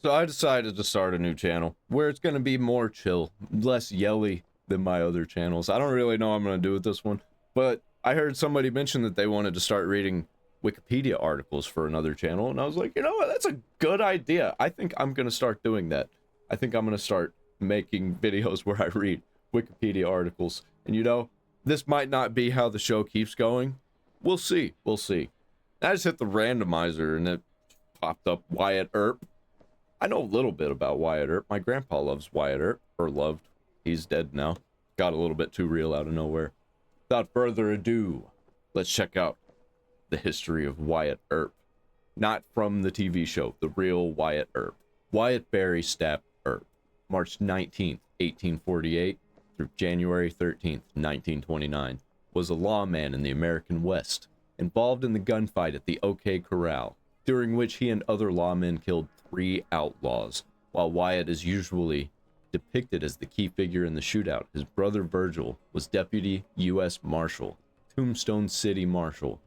So I decided to start a new channel where it's going to be more chill, less yelly than my other channels. I don't really know what I'm going to do with this one, but I heard somebody mention that they wanted to start reading Wikipedia articles for another channel, and I was like, you know what, that's a good idea. I think I'm going to start doing that. I think I'm going to start making videos where I read Wikipedia articles, and you know, this might not be how the show keeps going. We'll see, we'll see. I just hit the randomizer and it popped up Wyatt Earp. I know a little bit about Wyatt Earp. My grandpa loves Wyatt Earp, or loved. He's dead now. Got a little bit too real out of nowhere. Without further ado, let's check out the history of Wyatt Earp. Not from the TV show, the real Wyatt Earp. Wyatt Barry Stapp Earp, March 19th, 1848 through January 13th, 1929, was a lawman in the American West, involved in the gunfight at the OK Corral, during which he and other lawmen killed 3 outlaws. While Wyatt is usually depicted as the key figure in the shootout, his brother Virgil was Deputy U.S. Marshal, Tombstone City Marshal,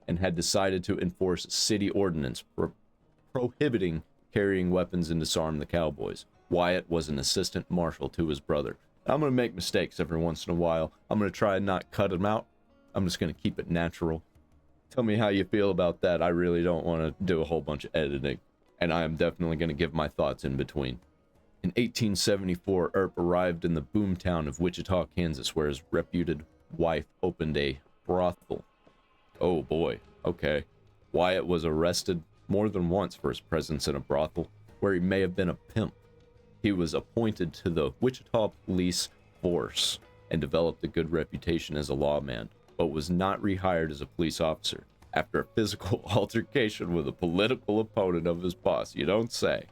and had decided to enforce city ordinance prohibiting carrying weapons and disarm the cowboys. Wyatt was an assistant marshal to his brother. I'm going to make mistakes every once in a while. I'm going to try and not cut them out. I'm just going to keep it natural. Tell me how you feel about that. I really don't want to do a whole bunch of editing, and I am definitely going to give my thoughts in between. In 1874, Earp arrived in the boomtown of Wichita, Kansas, where his reputed wife opened a brothel. Oh boy, okay. Wyatt was arrested more than once for his presence in a brothel, where he may have been a pimp. He was appointed to the Wichita police force and developed a good reputation as a lawman, but was not rehired as a police officer after a physical altercation with a political opponent of his boss. You don't say.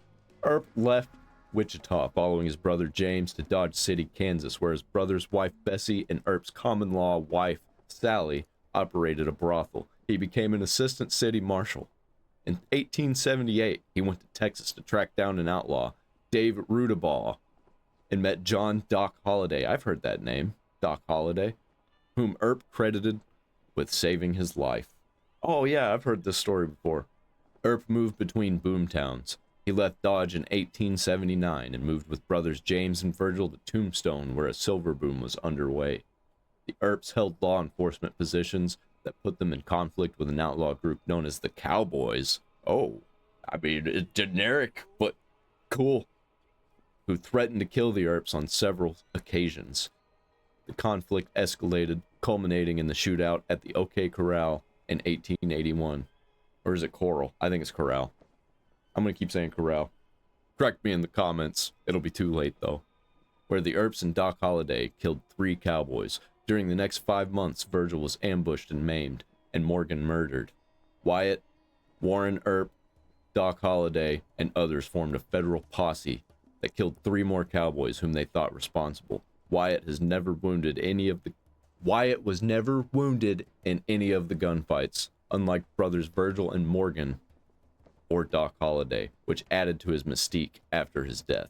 Earp left Wichita following his brother James to Dodge City, Kansas, where his brother's wife Bessie and Earp's common-law wife Sally operated a brothel. He became an assistant city marshal. In 1878, he went to Texas to track down an outlaw, Dave Rudabaugh, and met John Doc Holliday. I've heard that name, Doc Holliday, whom Earp credited with saving his life. Oh yeah, I've heard this story before. Earp moved between boomtowns. He left Dodge in 1879 and moved with brothers James and Virgil to Tombstone, where a silver boom was underway. The Earps held law enforcement positions that put them in conflict with an outlaw group known as the Cowboys. Oh, I mean, it's generic, but cool. Who threatened to kill the Earps on several occasions. The conflict escalated, culminating in the shootout at the OK Corral in 1881. Or is it Corral? I think it's Corral. I'm going to keep saying Corral. Correct me in the comments. It'll be too late, though. Where the Earps and Doc Holliday killed 3 cowboys. During the next 5 months, Virgil was ambushed and maimed, and Morgan murdered. Wyatt, Warren Earp, Doc Holliday, and others formed a federal posse that killed 3 more cowboys whom they thought responsible. Wyatt was never wounded in any of the gunfights, unlike brothers Virgil and Morgan or Doc Holliday, which added to his mystique after his death.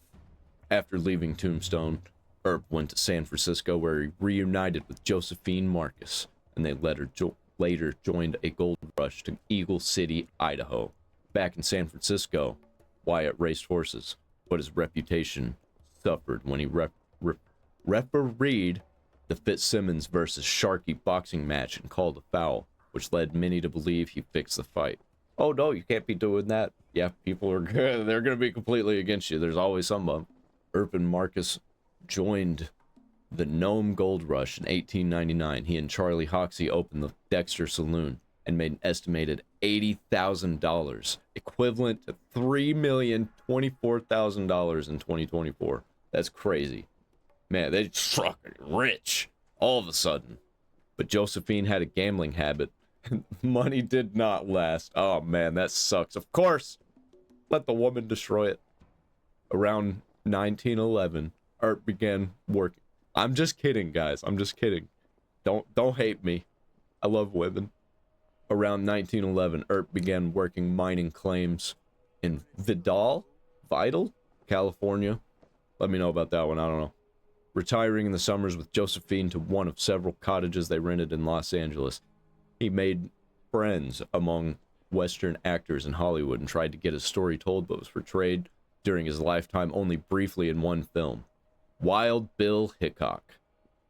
After leaving Tombstone, Earp went to San Francisco, where he reunited with Josephine Marcus, and they later joined a gold rush to Eagle City, Idaho. Back in San Francisco, Wyatt raced horses, but his reputation suffered when he refereed the Fitzsimmons versus Sharkey boxing match and called a foul, which led many to believe he fixed the fight. Oh no, you can't be doing that. Yeah, people are good. They're going to be completely against you. There's always some of them. Earp and Marcus joined the Nome Gold Rush in 1899. He and Charlie Hoxie opened the Dexter Saloon and made an estimated $80,000, equivalent to $3,024,000 in 2024. That's crazy. Man, they struck rich all of a sudden. But Josephine had a gambling habit, and money did not last. Oh man, that sucks. Of course, let the woman destroy it. Around 1911, Earp began working. I'm just kidding, guys. I'm just kidding. Don't hate me. I love women. Around 1911, Earp began working mining claims in Vidal, California. Let me know about that one. I don't know. Retiring in the summers with Josephine to one of several cottages they rented in Los Angeles. He made friends among Western actors in Hollywood and tried to get his story told, but was portrayed during his lifetime only briefly in one film, Wild Bill Hickok.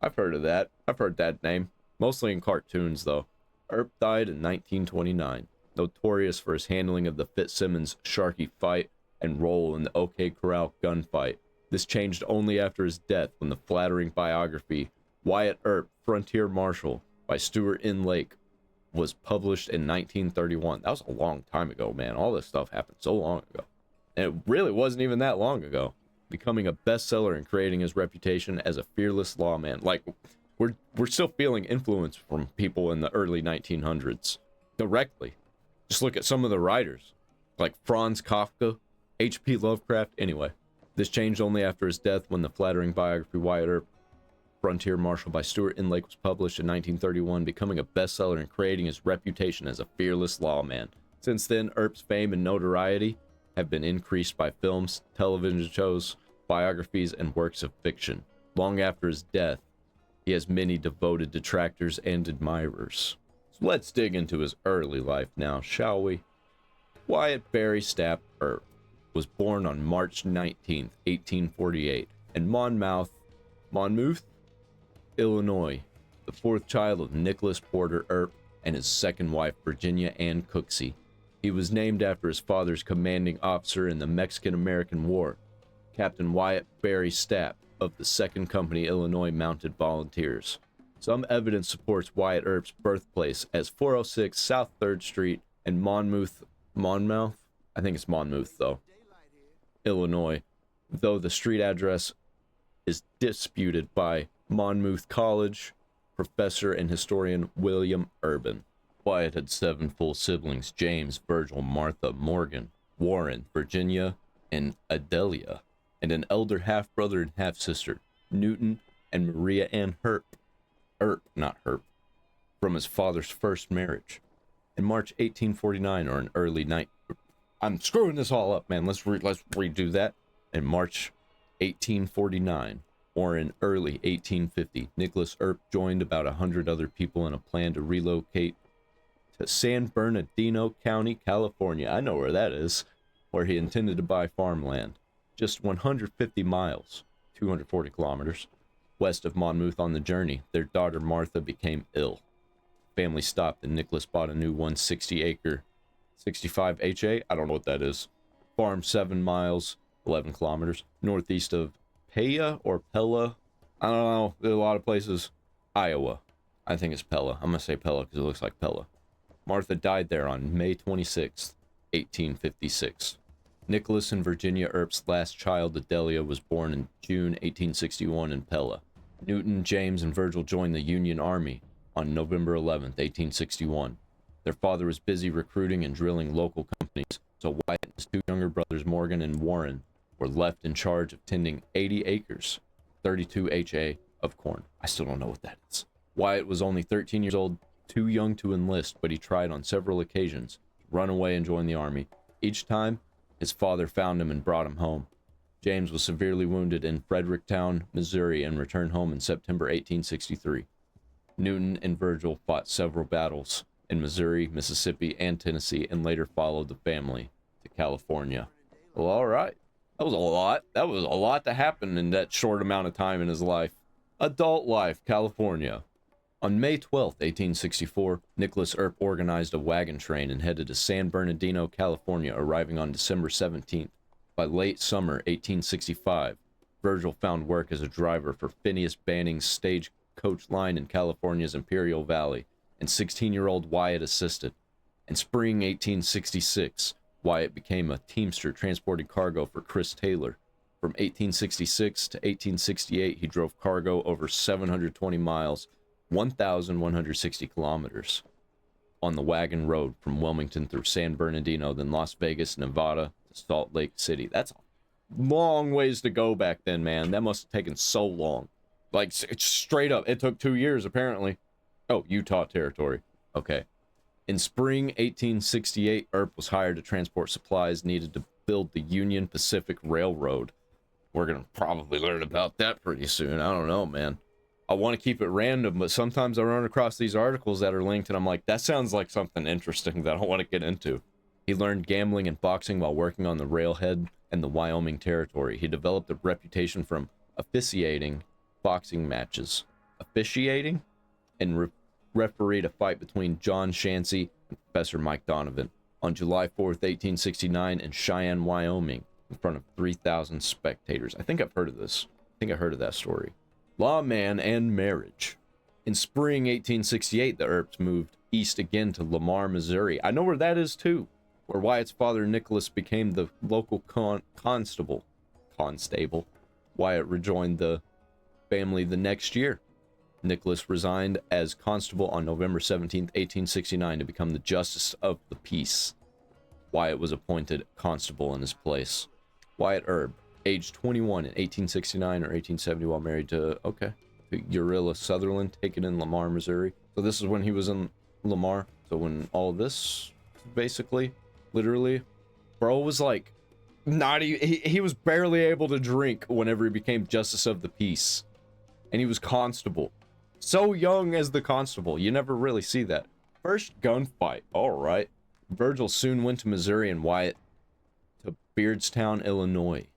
I've heard of that. I've heard that name. Mostly in cartoons, though. Earp died in 1929, notorious for his handling of the Fitzsimmons Sharkey fight and role in the OK Corral gunfight. This changed only after his death when the flattering biography, Wyatt Earp, Frontier Marshal, by Stuart N. Lake, was published in 1931. That was a long time ago, man. All this stuff happened so long ago. And it really wasn't even that long ago. Becoming a bestseller and creating his reputation as a fearless lawman. Like, we're still feeling influence from people in the early 1900s. Directly. Just look at some of the writers. Like Franz Kafka, H.P. Lovecraft. Anyway, this changed only after his death when the flattering biography Wyatt Earp, Frontier Marshal by Stuart N. Lake was published in 1931, becoming a bestseller and creating his reputation as a fearless lawman. Since then, Earp's fame and notoriety have been increased by films, television shows, biographies, and works of fiction. Long after his death, he has many devoted detractors and admirers. So let's dig into his early life now, shall we? Wyatt Barry Stapp Earp was born on March 19, 1848, in Monmouth, Illinois, the fourth child of Nicholas Porter Earp and his second wife, Virginia Ann Cooksey. He was named after his father's commanding officer in the Mexican-American War, Captain Wyatt Barry Stapp of the 2nd Company Illinois Mounted Volunteers. Some evidence supports Wyatt Earp's birthplace as 406 South 3rd Street in Monmouth, I think it's Monmouth though, Illinois, though the street address is disputed by Monmouth College professor and historian William Urban. Wyatt had 7 full siblings: James, Virgil, Martha, Morgan, Warren, Virginia, and Adelia, and an elder half-brother and half-sister, Newton and Maria Ann Earp, from his father's first marriage. In March 1849, or an early night, I'm screwing this all up, man. Let's redo that. In March 1849, or in early 1850, Nicholas Earp joined about 100 other people in a plan to relocate to San Bernardino County, California. I know where that is, where he intended to buy farmland. Just 150 miles, 240 kilometers, west of Monmouth. On the journey, their daughter Martha became ill. Family stopped and Nicholas bought a new 160-acre, 65 HA, I don't know what that is, farm 7 miles, 11 kilometers, northeast of Pella or Pella, I don't know, there's a lot of places, Iowa. I think it's Pella. I'm going to say Pella because it looks like Pella. Martha died there on May 26, 1856. Nicholas and Virginia Earp's last child, Adelia, was born in June 1861 in Pella. Newton, James, and Virgil joined the Union Army on November 11, 1861. Their father was busy recruiting and drilling local companies, so Wyatt and his 2 younger brothers, Morgan and Warren, were left in charge of tending 80 acres, 32 HA, of corn. I still don't know what that is. Wyatt was only 13 years old, too young to enlist, but he tried on several occasions to run away and join the army. Each time, his father found him and brought him home. James was severely wounded in Fredericktown, Missouri, and returned home in September 1863. Newton and Virgil fought several battles in Missouri, Mississippi, and Tennessee, and later followed the family to California. Well, all right. That was a lot. That was a lot to happen in that short amount of time in his life. Adult life, California. On May 12, 1864, Nicholas Earp organized a wagon train and headed to San Bernardino, California, arriving on December 17th. By late summer 1865, Virgil found work as a driver for Phineas Banning's stagecoach line in California's Imperial Valley, and 16-year-old Wyatt assisted. In spring 1866, Wyatt became a teamster transporting cargo for Chris Taylor. From 1866 to 1868, he drove cargo over 720 miles, 1,160 kilometers, on the wagon road from Wilmington through San Bernardino, then Las Vegas, Nevada, to Salt Lake City. That's a long ways to go back then, man. That must have taken so long. Like, it's straight up. It took 2 years, apparently. Oh, Utah Territory. Okay. In spring 1868, Earp was hired to transport supplies needed to build the Union Pacific Railroad. We're going to probably learn about that pretty soon. I don't know, man. I want to keep it random, but sometimes I run across these articles that are linked, and I'm like, that sounds like something interesting that I want to get into. He learned gambling and boxing while working on the railhead and the Wyoming Territory. He developed a reputation from officiating boxing matches. Officiating? And refereed a fight between John Shancy and Professor Mike Donovan on July 4th, 1869 in Cheyenne, Wyoming, in front of 3,000 spectators. I think I've heard of this. I think I heard of that story. Lawman and marriage. In spring 1868, the Earps moved east again to Lamar, Missouri. I know where that is too, where Wyatt's father Nicholas became the local constable. Wyatt rejoined the family the next year. Nicholas resigned as constable on November 17, 1869, to become the justice of the peace. Wyatt was appointed constable in his place. Wyatt Earp, age 21 in 1869 or 1870, while married to, Urilla Sutherland, taken in Lamar, Missouri. So this is when he was in Lamar. So when all this, basically, literally, bro was like, he was barely able to drink whenever he became justice of the peace. And he was constable. So young as the constable. You never really see that. First gunfight. Alright. Virgil soon went to Missouri and Wyatt to Beardstown, Illinois.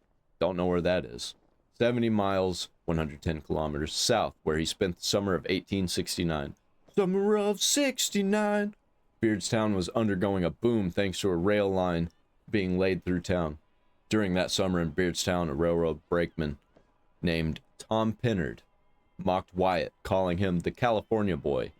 Don't know where that is. 70 miles, 110 kilometers south, where he spent the summer of 1869. Summer of 69. Beardstown was undergoing a boom thanks to a rail line being laid through town. During that summer in Beardstown, a railroad brakeman named Tom Pinnard mocked Wyatt, calling him the California boy,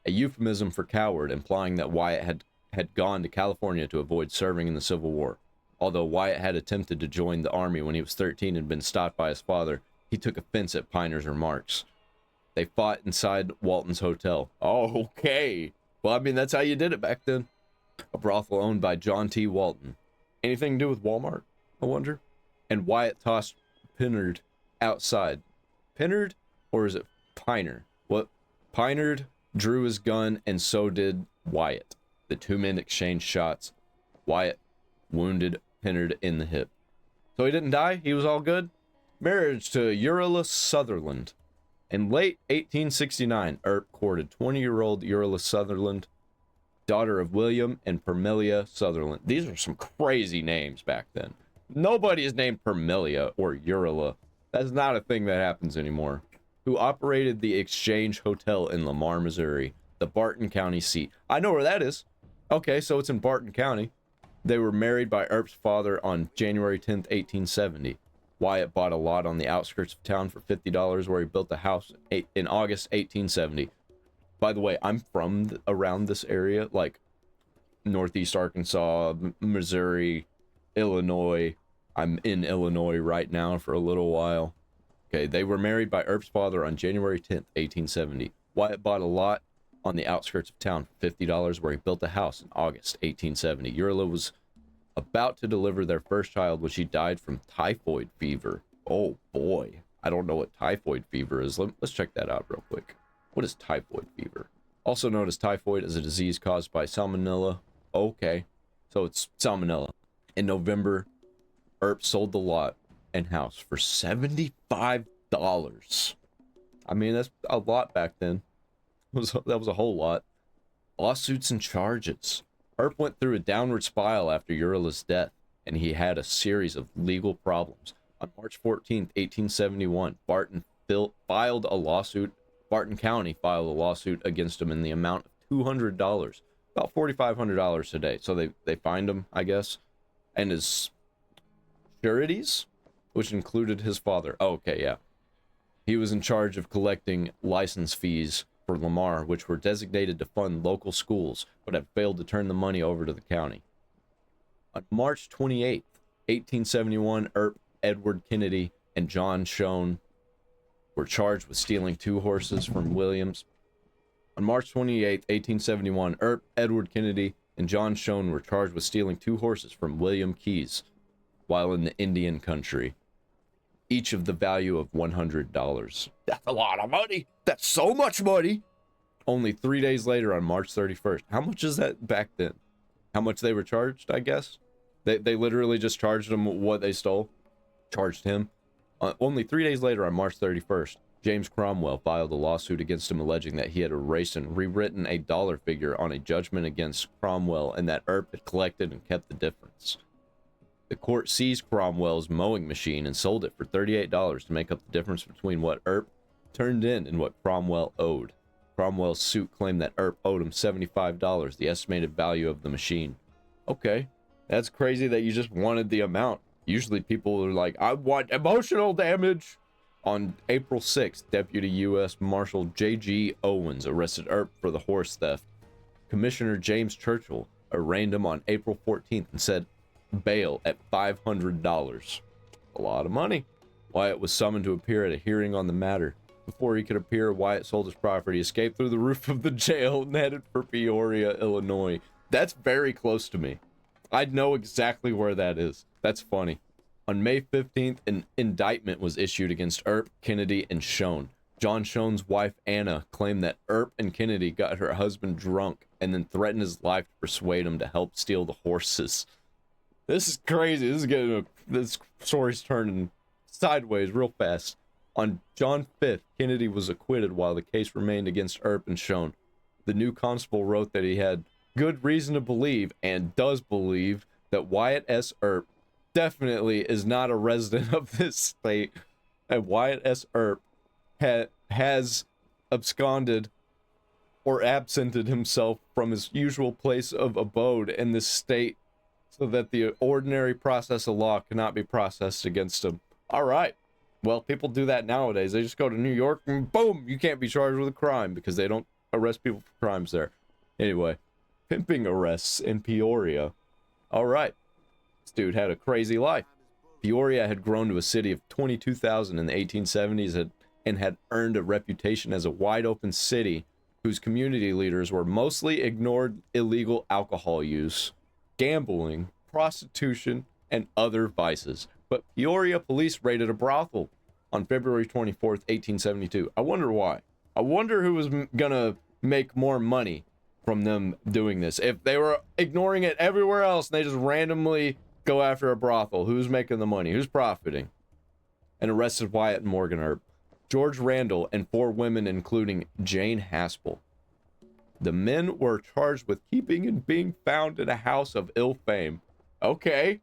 a euphemism for coward, implying that Wyatt had gone to California to avoid serving in the Civil War. Although Wyatt had attempted to join the army when he was 13 and been stopped by his father, he took offense at Piner's remarks. They fought inside Walton's hotel. Oh, okay. Well, I mean, that's how you did it back then. A brothel owned by John T. Walton. Anything to do with Walmart, I wonder? And Wyatt tossed Pinnard outside. Pinnard? Or is it Piner? What? Pinard drew his gun, and so did Wyatt. The two men exchanged shots. Wyatt wounded Pinnard in the hip. So he didn't die? He was all good? Marriage to Urilla Sutherland. In late 1869, Earp courted 20-year-old Urilla Sutherland, daughter of William and Permelia Sutherland. These are some crazy names back then. Nobody is named Permelia or Urilla. That's not a thing that happens anymore. Who operated the Exchange Hotel in Lamar, Missouri, the Barton County seat. I know where that is. Okay, so it's in Barton County. They were married by Earp's father on January 10th, 1870. Wyatt bought a lot on the outskirts of town for $50, where he built a house in August 1870. By the way, I'm from around this area, like Northeast Arkansas, Missouri, Illinois. I'm in Illinois right now for a little while. Okay, they were married by Earp's father on January 10th, 1870. Wyatt bought a lot on the outskirts of town for $50, where he built a house in August 1870. Urilla was about to deliver their first child when she died from typhoid fever. Oh boy, I don't know what typhoid fever is. Let's check that out real quick. What is typhoid fever? Also known as typhoid, is a disease caused by salmonella. Okay, so it's salmonella. In November, Earp sold the lot and house for $75. I mean, that's a lot back then. That was a whole lot. Lawsuits and charges. Earp went through a downward spiral after Urilla's death, and he had a series of legal problems. On March 14th, 1871, Barton filed a lawsuit. Barton County filed a lawsuit against him in the amount of $200, about $4,500 today. So they fined him, I guess, and his sureties, which included his father. Oh, okay, yeah. He was in charge of collecting license fees for Lamar, which were designated to fund local schools, but had failed to turn the money over to the county. On March 28th, 1871, Earp, Edward Kennedy, and John Schoen were charged with stealing 2 horses from Williams. On March 28th, 1871, Earp, Edward Kennedy, and John Schoen were charged with stealing 2 horses from William Keyes while in the Indian country, each of the value of $100. That's a lot of money. That's so much money. Only 3 days later, on March 31st. How much is that back then? How much they were charged, I guess? They literally just charged him what they stole. Charged him. Only 3 days later, on March 31st, James Cromwell filed a lawsuit against him, alleging that he had erased and rewritten a dollar figure on a judgment against Cromwell, and that Earp had collected and kept the difference. The court seized Cromwell's mowing machine and sold it for $38 to make up the difference between what Earp turned in and what Cromwell owed. Cromwell's suit claimed that Earp owed him $75, the estimated value of the machine. Okay, that's crazy that you just wanted the amount. Usually people are like, I want emotional damage. On April 6th, Deputy U.S. Marshal J.G. Owens arrested Earp for the horse theft. Commissioner James Churchill arraigned him on April 14th and said bail at $500. A lot of money. Wyatt was summoned to appear at a hearing on the matter. Before he could appear, Wyatt sold his property, escaped through the roof of the jail, and headed for Peoria, Illinois. That's very close to me. I'd know exactly where that is. That's funny. On May 15th, an indictment was issued against Earp, Kennedy, and Schoen. John Schoen's wife, Anna, claimed that Earp and Kennedy got her husband drunk and then threatened his life to persuade him to help steal the horses. This is crazy. This story's turning sideways real fast. On John 5th, Kennedy was acquitted while the case remained against Earp and Schoen. The new constable wrote that he had good reason to believe, and does believe, that Wyatt S. Earp definitely is not a resident of this state, and Wyatt S. Earp has absconded or absented himself from his usual place of abode in this state so that the ordinary process of law cannot be processed against him. All right. Well, people do that nowadays. They just go to New York and boom, you can't be charged with a crime because they don't arrest people for crimes there. Anyway, pimping arrests in Peoria. All right. This dude had a crazy life. Peoria had grown to a city of 22,000 in the 1870s and had earned a reputation as a wide-open city whose community leaders were mostly ignored illegal alcohol use, gambling, prostitution, and other vices. But Peoria police raided a brothel on February 24th, 1872. I wonder why. I wonder who was gonna make more money from them doing this. If they were ignoring it everywhere else and they just randomly go after a brothel, who's making the money? Who's profiting? And arrested Wyatt and Morgan Earp, George Randall, and 4 women, including Jane Haspel. The men were charged with keeping and being found in a house of ill fame. Okay.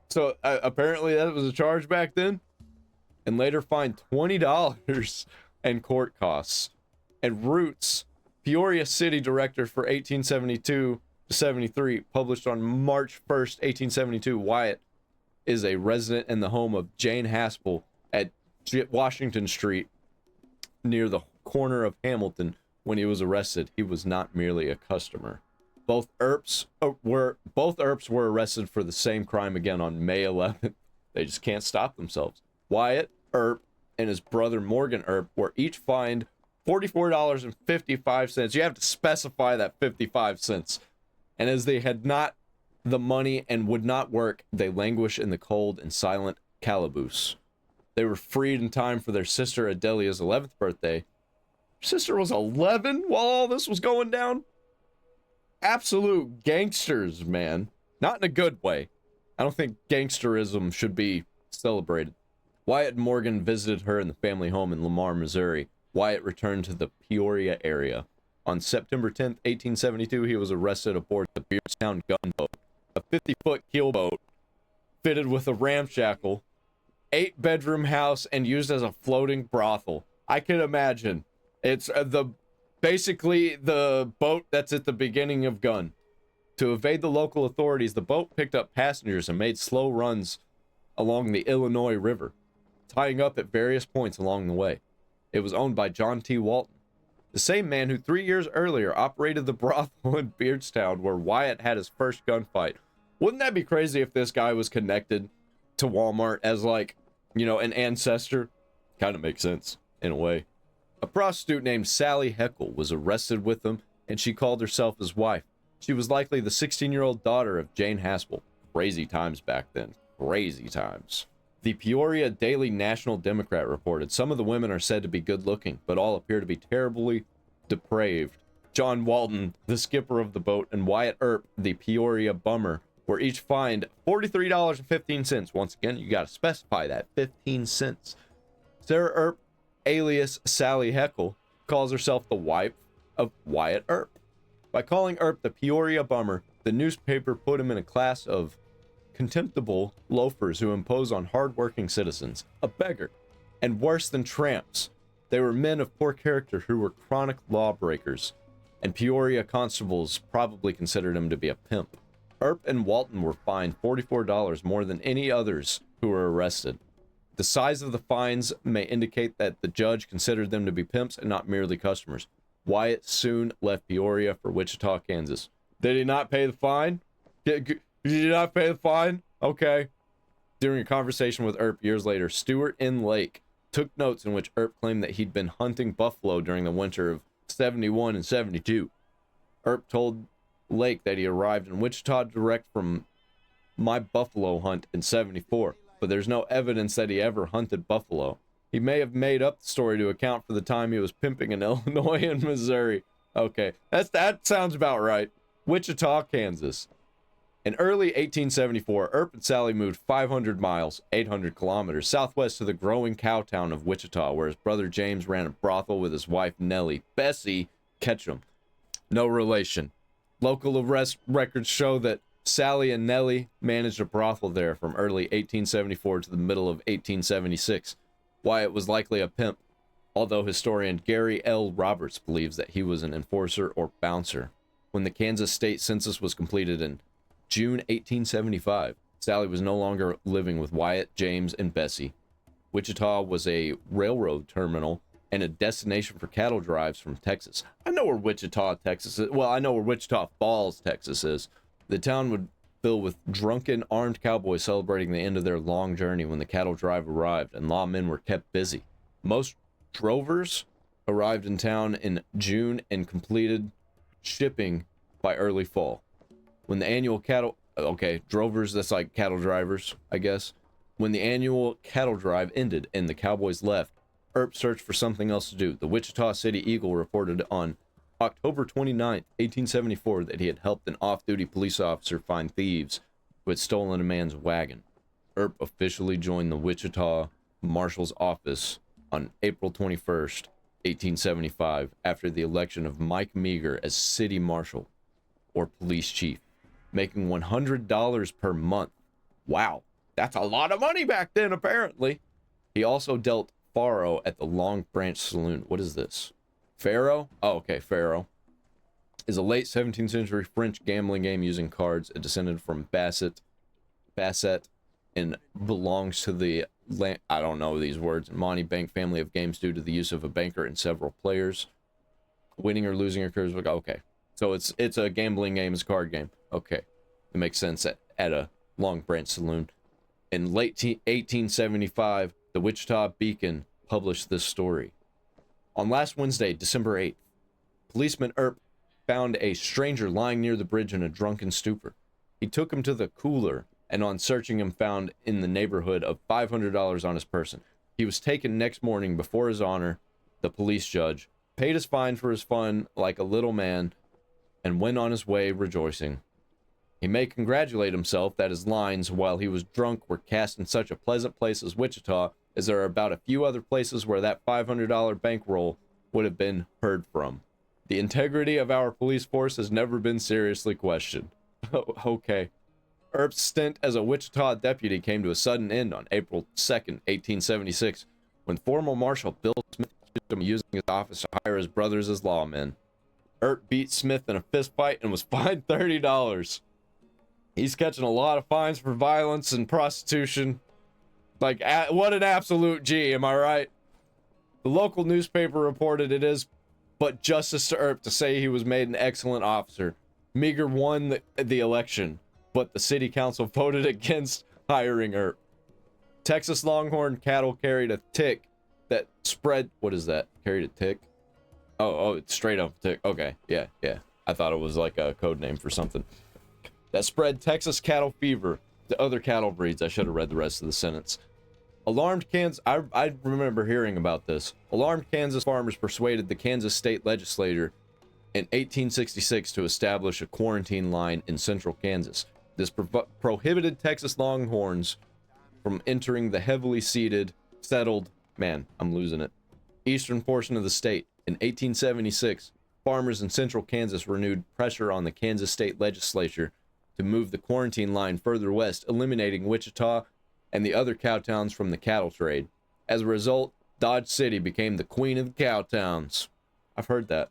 So apparently that was a charge back then. And later fined $20 and court costs. And Roots, Peoria City Director for 1872 to 73, published on March 1st, 1872, Wyatt is a resident in the home of Jane Haspel at Washington Street near the corner of Hamilton. When he was arrested, he was not merely a customer. Both Earps were arrested for the same crime again on May 11th. They just can't stop themselves. Wyatt Earp and his brother Morgan Earp were each fined $44.55. You have to specify that 55 cents. And as they had not the money and would not work, they languished in the cold and silent calaboose. They were freed in time for their sister Adelia's 11th birthday. Her sister was 11 while all this was going down? Absolute gangsters, man. Not in a good way. I don't think gangsterism should be celebrated. Wyatt and Morgan visited her in the family home in Lamar, Missouri. Wyatt returned to the Peoria area. On September 10th, 1872, he was arrested aboard the Beardstown gunboat, a 50-foot keelboat fitted with a ramshackle, 8-bedroom house, and used as a floating brothel. I can imagine. It's basically the boat that's at the beginning of Gun. To evade the local authorities, the boat picked up passengers and made slow runs along the Illinois River, tying up at various points along the way. It was owned by John T. Walton, the same man who 3 years earlier operated the brothel in Beardstown where Wyatt had his first gunfight. Wouldn't that be crazy if this guy was connected to Walmart as, like, you know, an ancestor? Kind of makes sense, in a way. A prostitute named Sally Heckle was arrested with him, and she called herself his wife. She was likely the 16-year-old daughter of Jane Haspel. Crazy times back then. Crazy times. The Peoria Daily National Democrat reported some of the women are said to be good-looking, but all appear to be terribly depraved. John Walton, the skipper of the boat, and Wyatt Earp, the Peoria bummer, were each fined $43.15. Once again, you gotta specify that, 15 cents. Sarah Earp, alias Sally Heckle, calls herself the wife of Wyatt Earp. By calling Earp the Peoria bummer, the newspaper put him in a class of contemptible loafers who impose on hard-working citizens, a beggar, and worse than tramps. They were men of poor character who were chronic lawbreakers, and Peoria constables probably considered him to be a pimp. Earp and Walton were fined $44 more than any others who were arrested. The size of the fines may indicate that the judge considered them to be pimps and not merely customers. Wyatt soon left Peoria for Wichita, Kansas. Did he not pay the fine? Did you not pay the fine? Okay. During a conversation with Earp years later, Stuart N. Lake took notes in which Earp claimed that he'd been hunting buffalo during the winter of 71 and 72. Earp told Lake that he arrived in Wichita direct from my buffalo hunt in 74, but there's no evidence that he ever hunted buffalo. He may have made up the story to account for the time he was pimping in Illinois and Missouri. Okay, that sounds about right. Wichita, Kansas. In early 1874, Earp and Sally moved 500 miles, 800 kilometers, southwest to the growing cow town of Wichita, where his brother James ran a brothel with his wife Nellie Bessie Ketchum. No relation. Local arrest records show that Sally and Nellie managed a brothel there from early 1874 to the middle of 1876. Wyatt was likely a pimp, although historian Gary L. Roberts believes that he was an enforcer or bouncer. When the Kansas state census was completed in June 1875, Sally was no longer living with Wyatt, James, and Bessie. Wichita was a railroad terminal and a destination for cattle drives from Texas. I know where Wichita, Texas is. Well, I know where Wichita Falls, Texas is. The town would fill with drunken, armed cowboys celebrating the end of their long journey when the cattle drive arrived, and lawmen were kept busy. Most drovers arrived in town in June and completed shipping by early fall. When the annual cattle... Okay, drovers, that's like cattle drivers, I guess. When the annual cattle drive ended and the cowboys left, Earp searched for something else to do. The Wichita City Eagle reported on October 29, 1874, that he had helped an off-duty police officer find thieves who had stolen a man's wagon. Earp officially joined the Wichita Marshal's office on April 21st, 1875, after the election of Mike Meager as city marshal, or police chief, making $100 per month. Wow, that's a lot of money back then, apparently. He also dealt faro at the Long Branch Saloon. What is this? Faro? Oh, okay, faro is a late 17th century French gambling game using cards. It descended from Basset, and belongs to the, I don't know these words, Monty Bank family of games due to the use of a banker and several players. Winning or losing occurs. Okay, so it's a gambling game, it's a card game. Okay, it makes sense at a Long Branch Saloon. In late 1875, the Wichita Beacon published this story. On last Wednesday, December 8th, policeman Earp found a stranger lying near the bridge in a drunken stupor. He took him to the cooler, and on searching him found in the neighborhood of $500 on his person. He was taken next morning before his honor, the police judge, paid his fine for his fun like a little man, and went on his way rejoicing. He may congratulate himself that his lines while he was drunk were cast in such a pleasant place as Wichita, as there are about a few other places where that $500 bankroll would have been heard from. The integrity of our police force has never been seriously questioned. Okay. Earp's stint as a Wichita deputy came to a sudden end on April 2nd, 1876, when former Marshal Bill Smith accused him of using his office to hire his brothers as lawmen. Earp beat Smith in a fistfight and was fined $30. He's catching a lot of fines for violence and prostitution. Like, what an absolute G, am I right? The local newspaper reported it is but justice to Earp to say he was made an excellent officer. Meager won the election, but the city council voted against hiring Earp. Texas Longhorn cattle carried a tick that spread... What is that? Carried a tick? Oh, it's straight up tick. Okay, yeah. I thought it was like a code name for something. That spread Texas cattle fever to other cattle breeds. I should have read the rest of the sentence. Alarmed Kansas... I remember hearing about this. Alarmed Kansas farmers persuaded the Kansas state legislature in 1866 to establish a quarantine line in central Kansas. This prohibited Texas Longhorns from entering the heavily settled, man, I'm losing it, eastern portion of the state. In 1876, farmers in central Kansas renewed pressure on the Kansas state legislature to move the quarantine line further west, eliminating Wichita and the other cow towns from the cattle trade. As a result, Dodge City became the queen of the cow towns. I've heard that.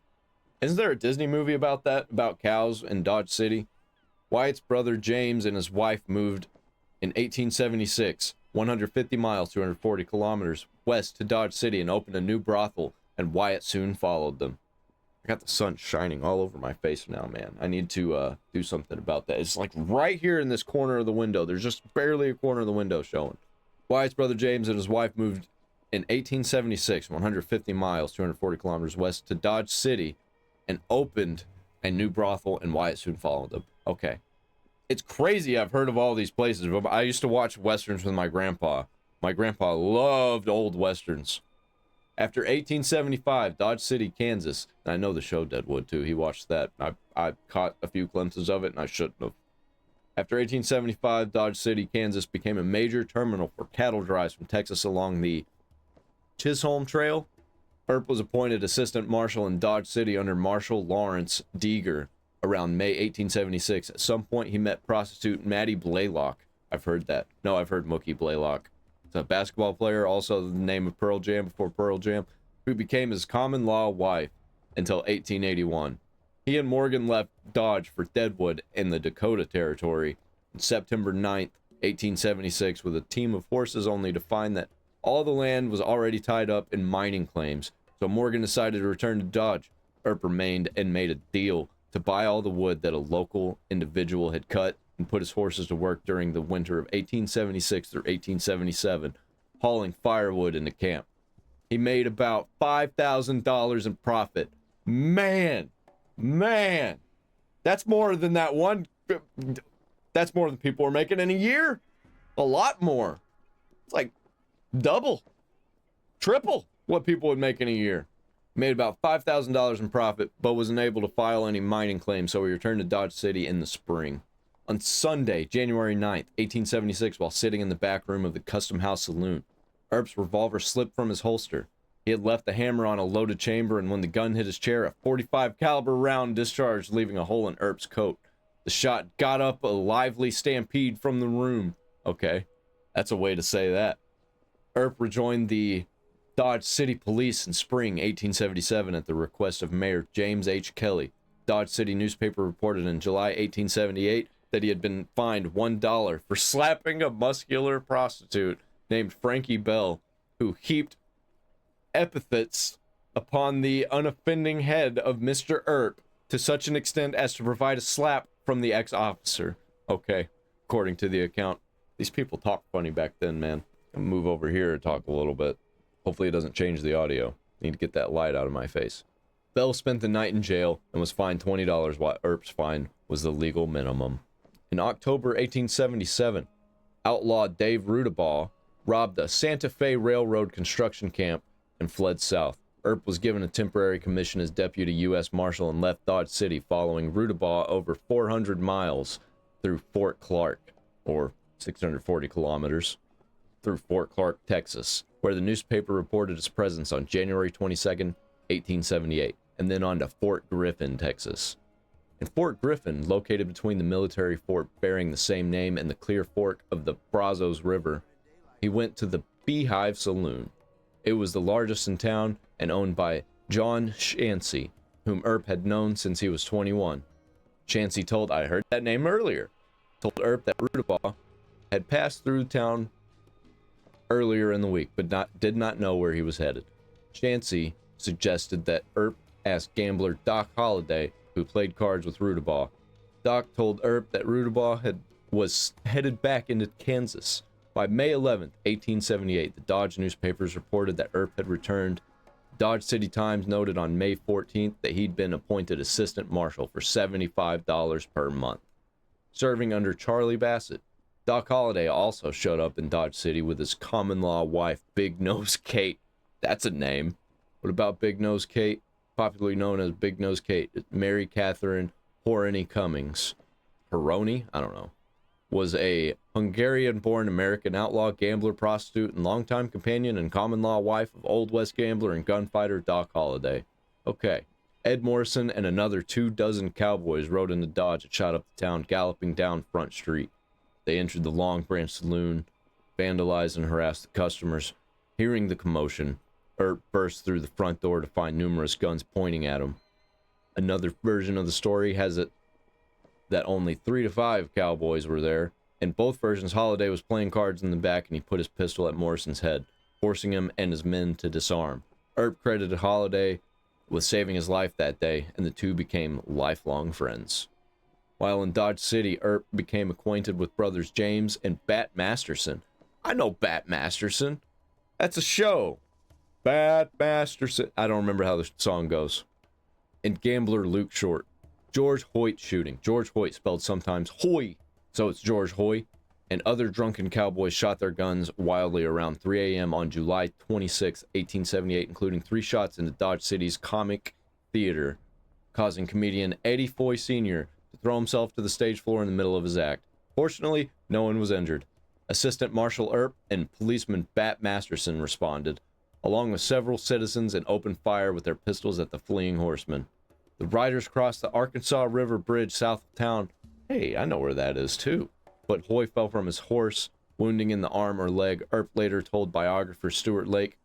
Isn't there a Disney movie about that, about cows in Dodge City? Wyatt's brother James and his wife moved in 1876, 150 miles, 240 kilometers west to Dodge City and opened a new brothel, and Wyatt soon followed them. I got the sun shining all over my face now, man. I need to do something about that. It's like right here in this corner of the window. There's just barely a corner of the window showing. Wyatt's brother James and his wife moved in 1876, 150 miles, 240 kilometers west to Dodge City and opened a new brothel, and Wyatt soon followed them. Okay. It's crazy I've heard of all these places. I used to watch Westerns with my grandpa. My grandpa loved old Westerns. After 1875, Dodge City, Kansas, and I know the show Deadwood too, he watched that. I caught a few glimpses of it and I shouldn't have. After 1875, Dodge City, Kansas became a major terminal for cattle drives from Texas along the Chisholm Trail. Earp was appointed assistant marshal in Dodge City under Marshal Lawrence Deeger around May 1876. At some point, he met prostitute Maddie Blaylock. I've heard that. No, I've heard Mookie Blaylock. It's a basketball player, also the name of Pearl Jam before Pearl Jam, who became his common-law wife until 1881. He and Morgan left Dodge for Deadwood in the Dakota Territory on September 9th, 1876, with a team of horses, only to find that all the land was already tied up in mining claims. So Morgan decided to return to Dodge. Earp remained and made a deal to buy all the wood that a local individual had cut and put his horses to work during the winter of 1876 through 1877, hauling firewood into camp. He made about $5,000 in profit. Man, that's more than that's more than people are making in a year. A lot more. It's like double, triple what people would make in a year. Made about $5,000 in profit, but was unable to file any mining claims, so he returned to Dodge City in the spring. On Sunday, January 9th, 1876, while sitting in the back room of the Custom House Saloon, Earp's revolver slipped from his holster. He had left the hammer on a loaded chamber, and when the gun hit his chair, a .45 caliber round discharged, leaving a hole in Earp's coat. The shot got up a lively stampede from the room. Okay, that's a way to say that. Earp rejoined the Dodge City Police in spring 1877 at the request of Mayor James H. Kelly. Dodge City newspaper reported in July 1878 that he had been fined $1 for slapping a muscular prostitute named Frankie Bell, who heaped epithets upon the unoffending head of Mr. Earp to such an extent as to provide a slap from the ex-officer. Okay, according to the account. These people talk funny back then, man. I'll move over here and talk a little bit. Hopefully it doesn't change the audio. Need to get that light out of my face. Bell spent the night in jail and was fined $20, while Earp's fine was the legal minimum. In October 1877, outlaw Dave Rudabaugh robbed a Santa Fe Railroad construction camp and fled south. Earp was given a temporary commission as deputy U.S. Marshal and left Dodge City, following Rudabaugh over 400 miles through Fort Clark, or 640 kilometers, through Fort Clark, Texas, where the newspaper reported his presence on January 22nd, 1878, and then on to Fort Griffin, Texas. In Fort Griffin, located between the military fort bearing the same name and the Clear Fork of the Brazos River, he went to the Beehive Saloon. It was the largest in town and owned by John Chansey, whom Earp had known since he was 21. Chansey told, I heard that name earlier, told Earp that Rudabaugh had passed through town earlier in the week, but did not know where he was headed. Chansey suggested that Earp ask gambler Doc Holliday, who played cards with Rudabaugh. Doc told Earp that Rudabaugh was headed back into Kansas. By May 11th, 1878, the Dodge newspapers reported that Earp had returned. Dodge City Times noted on May 14th that he'd been appointed assistant marshal for $75 per month, serving under Charlie Bassett. Doc Holliday also showed up in Dodge City with his common-law wife, Big Nose Kate. That's a name. What about Big Nose Kate? Popularly known as Big Nose Kate, Mary Catherine Horany Cummings. Horony? I don't know. Was a Hungarian-born American outlaw, gambler, prostitute, and longtime companion and common-law wife of Old West gambler and gunfighter Doc Holliday. Okay. Ed Morrison and another 24 cowboys rode into Dodge and shot up the town, galloping down Front Street. They entered the Long Branch Saloon, vandalized and harassed the customers. Hearing the commotion, Earp burst through the front door to find numerous guns pointing at him. Another version of the story has it that only 3 to 5 cowboys were there. In both versions, Holliday was playing cards in the back and he put his pistol at Morrison's head, forcing him and his men to disarm. Earp credited Holliday with saving his life that day, and the two became lifelong friends. While in Dodge City, Earp became acquainted with brothers James and Bat Masterson. I know Bat Masterson. That's a show. Bat Masterson. I don't remember how the song goes. And gambler Luke Short. George Hoyt shooting. George Hoyt spelled sometimes Hoy, so it's George Hoy. And other drunken cowboys shot their guns wildly around 3 a.m. on July 26, 1878, including 3 shots into Dodge City's Comic Theater, causing comedian Eddie Foy Sr. to throw himself to the stage floor in the middle of his act. Fortunately, no one was injured. Assistant Marshal Earp and policeman Bat Masterson responded, along with several citizens, and opened fire with their pistols at the fleeing horsemen. The riders crossed the Arkansas River Bridge south of town. Hey, I know where that is too. But Hoy fell from his horse, wounding in the arm or leg. Earp later told biographer Stuart Lake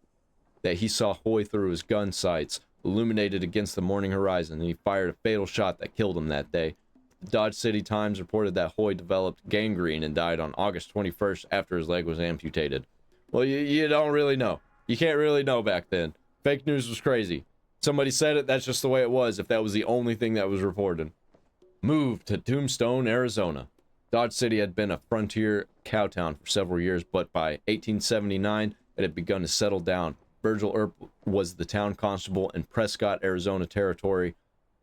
that he saw Hoy through his gun sights, illuminated against the morning horizon, and he fired a fatal shot that killed him that day. The Dodge City Times reported that Hoy developed gangrene and died on August 21st after his leg was amputated. Well, you don't really know. You can't really know back then. Fake news was crazy. Somebody said it, that's just the way it was, if that was the only thing that was reported. Moved to Tombstone, Arizona. Dodge City had been a frontier cowtown for several years, but by 1879, it had begun to settle down. Virgil Earp was the town constable in Prescott, Arizona territory,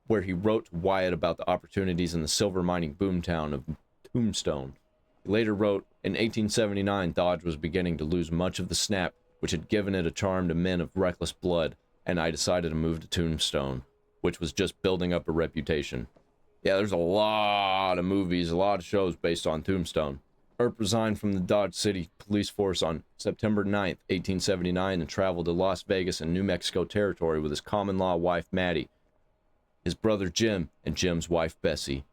where he wrote to Wyatt about the opportunities in the silver mining boomtown of Tombstone. He later wrote, in 1879, Dodge was beginning to lose much of the snap, which had given it a charm to men of reckless blood, and I decided to move to Tombstone, which was just building up a reputation. Yeah, there's a lot of movies, a lot of shows based on Tombstone. Earp resigned from the Dodge City police force on September 9th, 1879, and traveled to Las Vegas and New Mexico territory with his common-law wife, Maddie, his brother Jim, and Jim's wife, Bessie.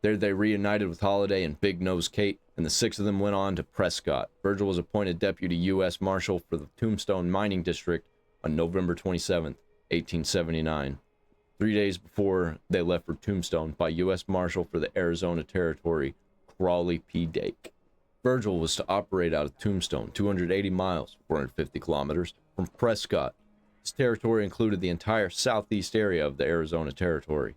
There they reunited with Holliday and Big Nose Kate, and the 6 of them went on to Prescott. Virgil was appointed deputy U.S. Marshal for the Tombstone Mining District on November 27th, 1879. 3 days before they left for Tombstone by U.S. Marshal for the Arizona Territory, Crawley P. Dake. Virgil was to operate out of Tombstone, 280 miles, 450 kilometers, from Prescott. His territory included the entire southeast area of the Arizona Territory.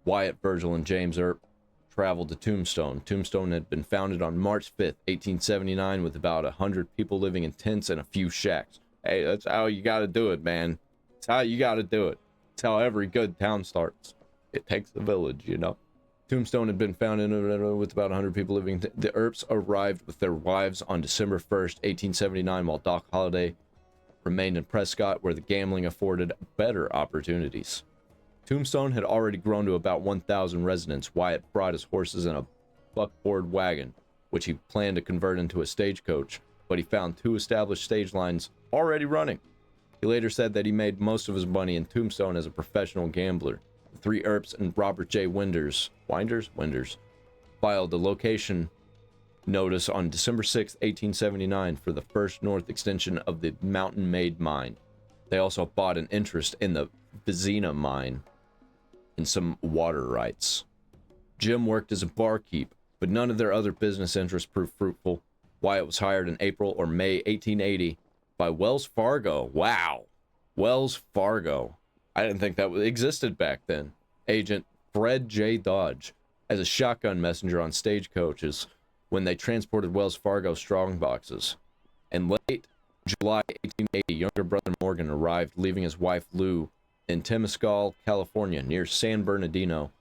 Wyatt, Virgil, and James Earp traveled to Tombstone. Tombstone had been founded on March 5th, 1879, with about 100 people living in tents and a few shacks. Hey, that's how you gotta do it, man. That's how you gotta do it. That's how every good town starts. It takes a village, you know. Tombstone had been founded with about 100 people living. The Earps arrived with their wives on December 1st, 1879, while Doc Holliday remained in Prescott, where the gambling afforded better opportunities. Tombstone had already grown to about 1,000 residents. Wyatt brought his horses in a buckboard wagon, which he planned to convert into a stagecoach, but he found 2 established stage lines already running. He later said that he made most of his money in Tombstone as a professional gambler. The 3 Earps and Robert J. Winders filed a location notice on December 6, 1879 for the first north extension of the Mountain Maid mine. They also bought an interest in the Vizina mine and some water rights. Jim worked as a barkeep, but none of their other business interests proved fruitful. Wyatt was hired in April or May 1880 by Wells Fargo. Wow. Wells Fargo. I didn't think that existed back then. Agent Fred J. Dodge as a shotgun messenger on stagecoaches when they transported Wells Fargo strongboxes. In late July 1880, younger brother Morgan arrived, leaving his wife Lou in Temescal, California, near San Bernardino,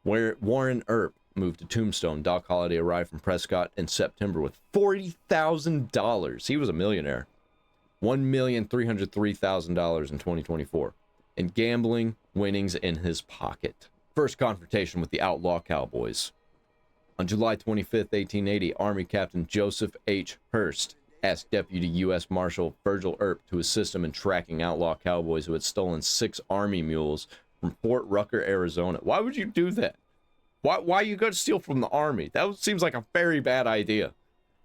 where Warren Earp moved to Tombstone. Doc Holliday arrived from Prescott in September with $40,000. He was a millionaire. $1,303,000 in 2024. And gambling winnings in his pocket. First confrontation with the outlaw cowboys. On July 25th, 1880, Army Captain Joseph H. Hurst asked Deputy U.S. Marshal Virgil Earp to assist him in tracking outlaw cowboys who had stolen 6 army mules from Fort Rucker, Arizona. Why would you do that? Why you go to steal from the army? That seems like a very bad idea.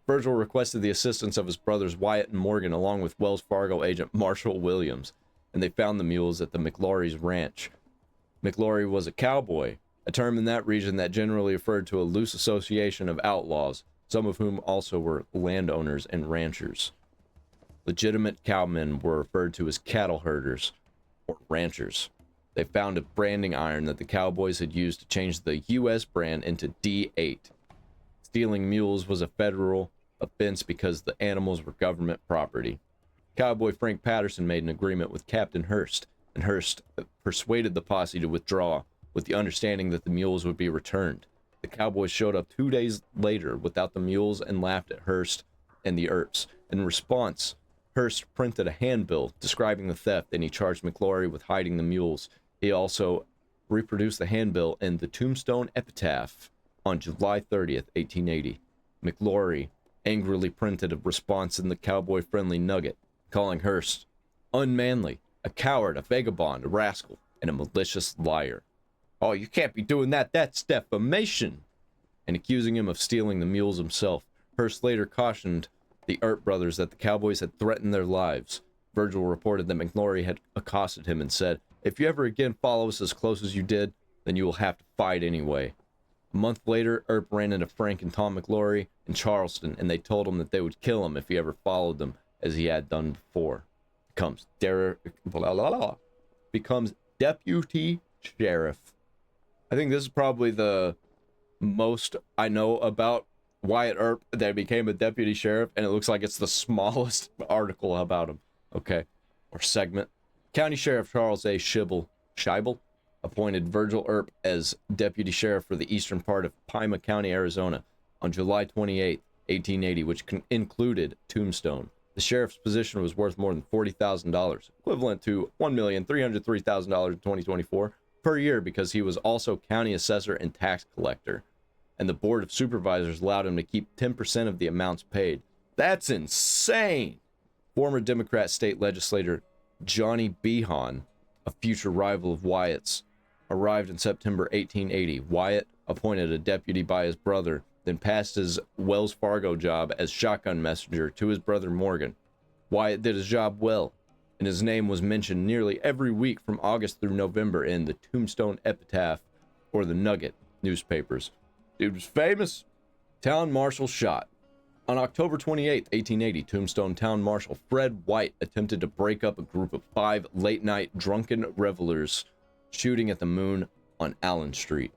Virgil requested the assistance of his brothers Wyatt and Morgan, along with Wells Fargo agent Marshall Williams, and they found the mules at the McLaury's ranch. McLaury was a cowboy, a term in that region that generally referred to a loose association of outlaws, some of whom also were landowners and ranchers. Legitimate cowmen were referred to as cattle herders or ranchers. They found a branding iron that the cowboys had used to change the U.S. brand into D8. Stealing mules was a federal offense because the animals were government property. Cowboy Frank Patterson made an agreement with Captain Hurst, and Hurst persuaded the posse to withdraw with the understanding that the mules would be returned. The cowboys showed up 2 days later without the mules and laughed at Hurst and the Earps. In response, Hurst printed a handbill describing the theft, and he charged McLaury with hiding the mules. He also reproduced the handbill in the Tombstone Epitaph on July 30th, 1880. McLaury angrily printed a response in the cowboy-friendly Nugget, calling Hurst unmanly, a coward, a vagabond, a rascal, and a malicious liar. Oh, you can't be doing that. That's defamation. And accusing him of stealing the mules himself. Hurst later cautioned the Earp brothers that the cowboys had threatened their lives. Virgil reported that McLaury had accosted him and said, "If you ever again follow us as close as you did, then you will have to fight anyway." A month later, Earp ran into Frank and Tom McLaury in Charleston, and they told him that they would kill him if he ever followed them, as he had done before. Becomes deputy sheriff. I think this is probably the most I know about Wyatt Earp that became a deputy sheriff, and it looks like it's the smallest article about him. Okay, or segment. County Sheriff Charles A. Scheibel appointed Virgil Earp as deputy sheriff for the eastern part of Pima County, Arizona, on July 28, 1880, which included Tombstone. The sheriff's position was worth more than $40,000, equivalent to $1,303,000 in 2024 per year, because he was also county assessor and tax collector. And the board of supervisors allowed him to keep 10% of the amounts paid. That's insane! Former Democrat state legislator Johnny Behan, a future rival of Wyatt's, arrived in September 1880. Wyatt appointed a deputy by his brother, then passed his Wells Fargo job as shotgun messenger to his brother Morgan. Wyatt did his job well, and his name was mentioned nearly every week from August through November in the Tombstone Epitaph or the Nugget newspapers. Dude was famous. Town marshal shot. On October 28, 1880, Tombstone Town Marshal Fred White attempted to break up a group of 5 late-night drunken revelers shooting at the Moon on Allen Street.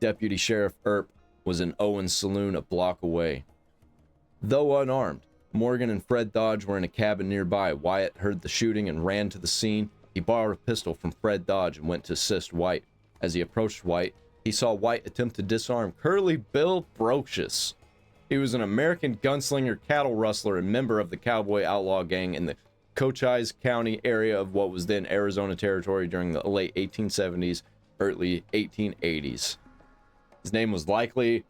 Deputy Sheriff Earp was in Owen's saloon a block away. Though unarmed, Morgan and Fred Dodge were in a cabin nearby. Wyatt heard the shooting and ran to the scene. He borrowed a pistol from Fred Dodge and went to assist White. As he approached White, he saw White attempt to disarm Curly Bill Brocious. He was an American gunslinger, cattle rustler, and member of the Cowboy Outlaw gang in the Cochise County area of what was then Arizona Territory during the late 1870s, early 1880s. His name was likely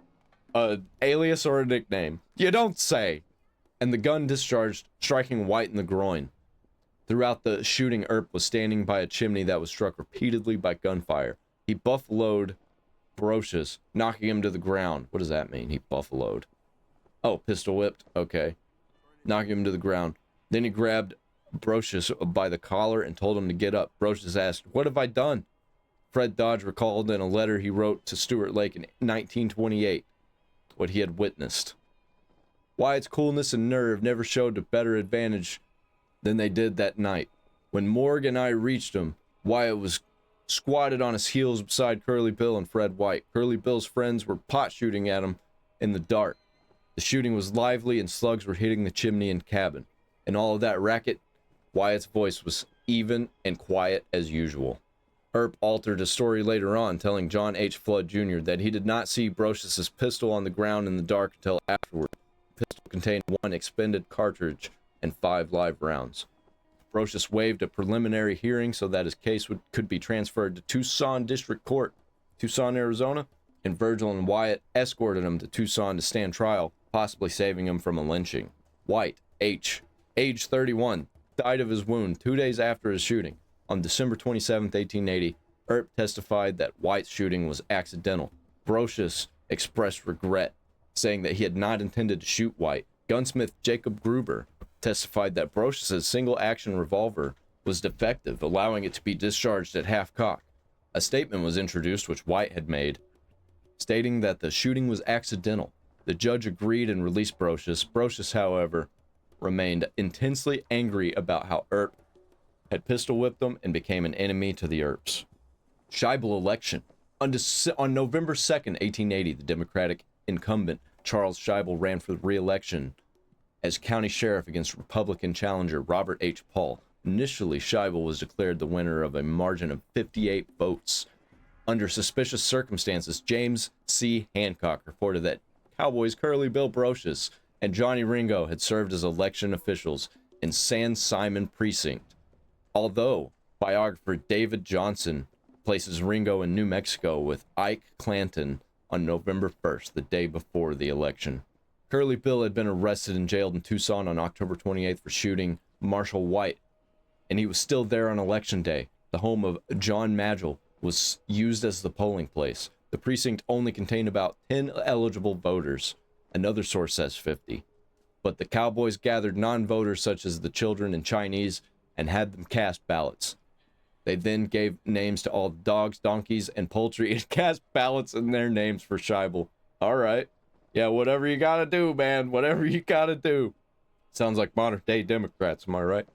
an alias or a nickname. You don't say! And the gun discharged, striking White in the groin. Throughout the shooting, Earp was standing by a chimney that was struck repeatedly by gunfire. He buffaloed Brocious, knocking him to the ground. What does that mean? He buffaloed. Oh, pistol whipped. Okay. Knocking him to the ground. Then he grabbed Brocious by the collar and told him to get up. Brocious asked, "What have I done?" Fred Dodge recalled in a letter he wrote to Stuart Lake in 1928 what he had witnessed. Wyatt's coolness and nerve never showed to better advantage than they did that night. When Morgan and I reached him, Wyatt was squatted on his heels beside Curly Bill and Fred White. Curly Bill's friends were pot shooting at him in the dark. The shooting was lively and slugs were hitting the chimney and cabin. In all of that racket, Wyatt's voice was even and quiet as usual. Earp altered his story later on, telling John H. Flood Jr. that he did not see Brocious's pistol on the ground in the dark until afterward. The pistol contained 1 expended cartridge and 5 live rounds. Brocious waived a preliminary hearing so that his case could be transferred to Tucson District Court, Tucson, Arizona, and Virgil and Wyatt escorted him to Tucson to stand trial, possibly saving him from a lynching. White, age 31, died of his wound 2 days after his shooting. On December 27, 1880, Earp testified that White's shooting was accidental. Brocious expressed regret, saying that he had not intended to shoot White. Gunsmith Jacob Gruber testified that Brocious's single-action revolver was defective, allowing it to be discharged at half-cock. A statement was introduced which White had made, stating that the shooting was accidental. The judge agreed and released Brocious. Brocious, however, remained intensely angry about how Earp had pistol-whipped him and became an enemy to the Earps. Scheibel election. On November 2nd, 1880, the Democratic incumbent Charles Scheibel ran for re-election as county sheriff against Republican challenger Robert H. Paul. Initially, Scheibel was declared the winner of a margin of 58 votes. Under suspicious circumstances, James C. Hancock reported that Cowboys Curly Bill Brocious and Johnny Ringo had served as election officials in San Simon Precinct. Although biographer David Johnson places Ringo in New Mexico with Ike Clanton on November 1st, the day before the election. Curly Bill had been arrested and jailed in Tucson on October 28th for shooting Marshal White, and he was still there on election day. The home of John Magel was used as the polling place. The precinct only contained about 10 eligible voters. Another source says 50. But the Cowboys gathered non-voters such as the children and Chinese and had them cast ballots. They then gave names to all dogs, donkeys, and poultry and cast ballots in their names for Scheibel. All right. Yeah, whatever you gotta do, man. Whatever you gotta do. Sounds like modern-day Democrats, am I right?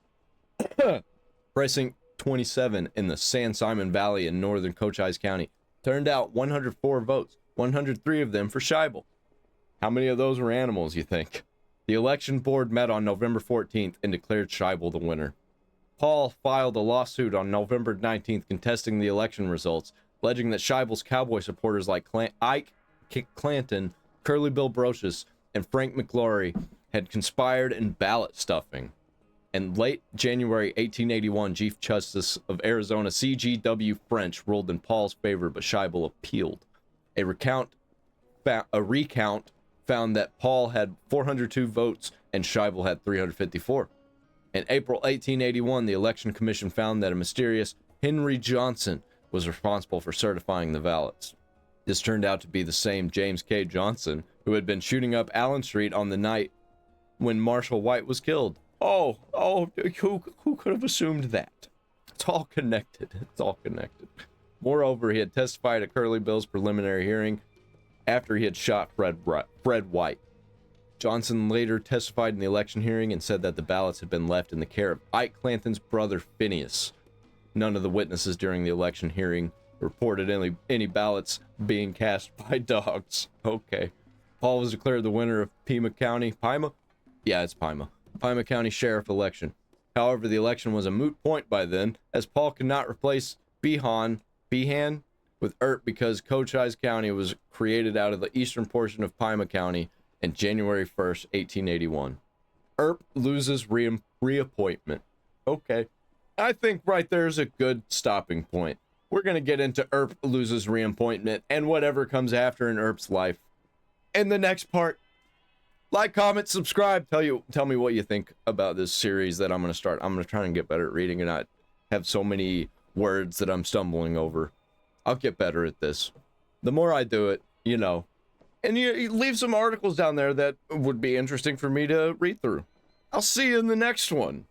Precinct 27 in the San Simon Valley in northern Cochise County turned out 104 votes, 103 of them for Scheibel. How many of those were animals, you think? The election board met on November 14th and declared Scheibel the winner. Paul filed a lawsuit on November 19th contesting the election results, alleging that Scheibel's cowboy supporters like Ike Clanton, Curly Bill Brocious, and Frank McLaury had conspired in ballot stuffing. In late January 1881, Chief Justice of Arizona C.G.W. French ruled in Paul's favor, but Scheibel appealed. A recount found that Paul had 402 votes and Scheibel had 354. In April 1881, the Election Commission found that a mysterious Henry Johnson was responsible for certifying the ballots. This turned out to be the same James K. Johnson who had been shooting up Allen Street on the night when Marshal White was killed. Oh, who could have assumed that? It's all connected. It's all connected. Moreover, he had testified at Curly Bill's preliminary hearing after he had shot Fred White. Johnson later testified in the election hearing and said that the ballots had been left in the care of Ike Clanton's brother Phineas. None of the witnesses during the election hearing reported any ballots being cast by dogs. Okay. Paul was declared the winner of Pima County. Pima? Yeah, it's Pima. Pima County Sheriff election. However, the election was a moot point by then, as Paul could not replace Behan with Earp because Cochise County was created out of the eastern portion of Pima County in January 1st, 1881. Earp loses reappointment. Okay. I think right there's a good stopping point. We're going to get into Earp loses reappointment and whatever comes after in Earp's life in the next part. Like, comment, subscribe. Tell me what you think about this series that I'm going to start. I'm going to try and get better at reading and not have so many words that I'm stumbling over. I'll get better at this. The more I do it, you know. And you leave some articles down there that would be interesting for me to read through. I'll see you in the next one.